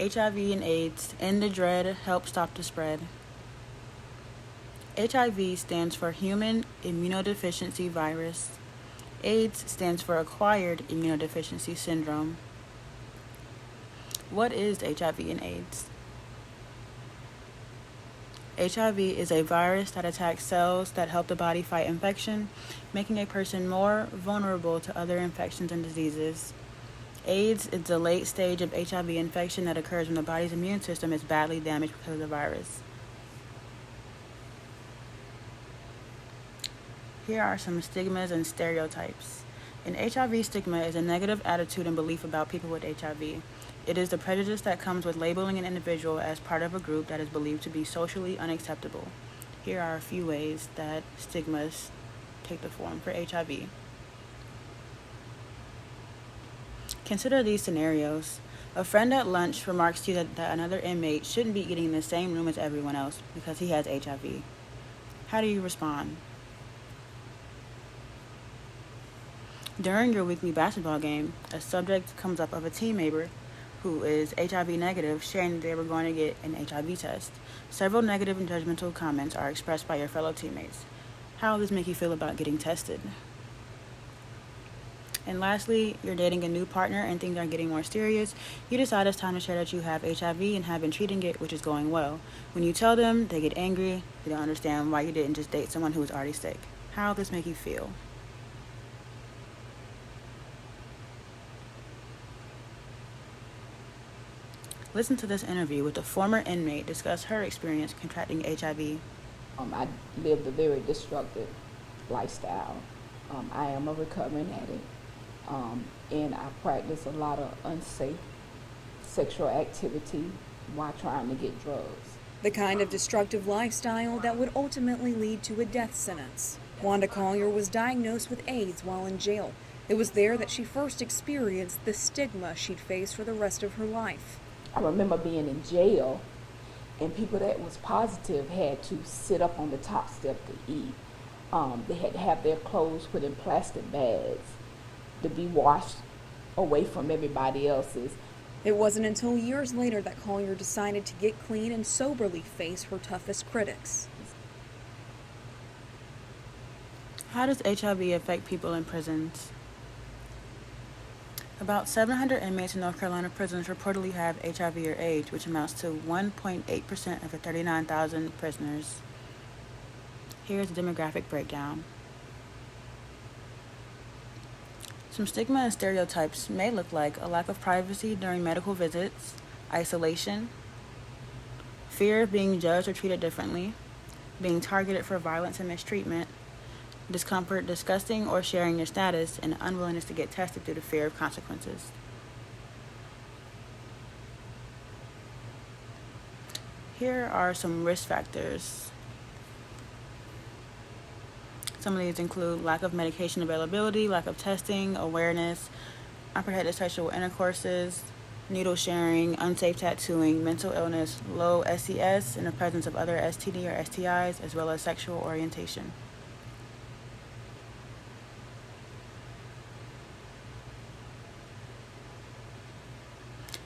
HIV and AIDS, end the dread, help stop the spread. HIV stands for Human Immunodeficiency Virus. AIDS stands for Acquired Immunodeficiency Syndrome. What is HIV and AIDS? HIV is a virus that attacks cells that help the body fight infection, making a person more vulnerable to other infections and diseases. AIDS is the late stage of HIV infection that occurs when the body's immune system is badly damaged because of the virus. Here are some stigmas and stereotypes. An HIV stigma is a negative attitude and belief about people with HIV. It is the prejudice that comes with labeling an individual as part of a group that is believed to be socially unacceptable. Here are a few ways that stigmas take the form for HIV. Consider these scenarios. A friend at lunch remarks to you that another inmate shouldn't be eating in the same room as everyone else because he has HIV. How do you respond? During your weekly basketball game, a subject comes up of a team neighbor who is HIV negative, sharing that they were going to get an HIV test. Several negative and judgmental comments are expressed by your fellow teammates. How does this make you feel about getting tested? And lastly, you're dating a new partner and things are getting more serious. You decide it's time to share that you have HIV and have been treating it, which is going well. When you tell them, they get angry. They don't understand why you didn't just date someone who was already sick. How does this make you feel? Listen to this interview with a former inmate discuss her experience contracting HIV. I lived a very destructive lifestyle. I am a recovering addict, and I practice a lot of unsafe sexual activity while trying to get drugs. The kind of destructive lifestyle that would ultimately lead to a death sentence. Wanda Collier was diagnosed with AIDS while in jail. It was there that she first experienced the stigma she'd face for the rest of her life. I remember being in jail, and people that was positive had to sit up on the top step to eat. They had to have their clothes put in plastic bags to be washed away from everybody else's. It wasn't until years later that Collier decided to get clean and soberly face her toughest critics. How does HIV affect people in prisons? About 700 inmates in North Carolina prisons reportedly have HIV or AIDS, which amounts to 1.8% of the 39,000 prisoners. Here's the demographic breakdown. Some stigma and stereotypes may look like a lack of privacy during medical visits, isolation, fear of being judged or treated differently, being targeted for violence and mistreatment, discomfort discussing or sharing your status, and unwillingness to get tested due to fear of consequences. Here are some risk factors. Some of these include lack of medication availability, lack of testing, awareness, unprotected sexual intercourses, needle sharing, unsafe tattooing, mental illness, low SES in the presence of other STD or STIs, as well as sexual orientation.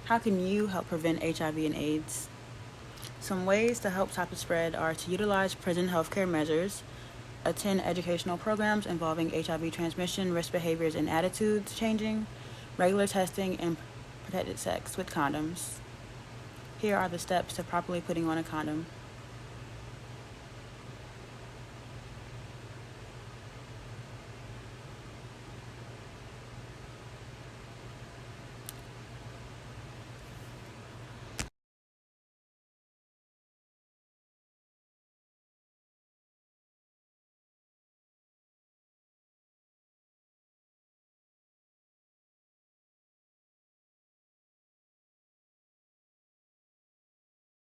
How can you help prevent HIV and AIDS? Some ways to help stop the spread are to utilize prison healthcare measures, attend educational programs involving HIV transmission, risk behaviors, and attitudes changing, regular testing, and protected sex with condoms. Here are the steps to properly putting on a condom.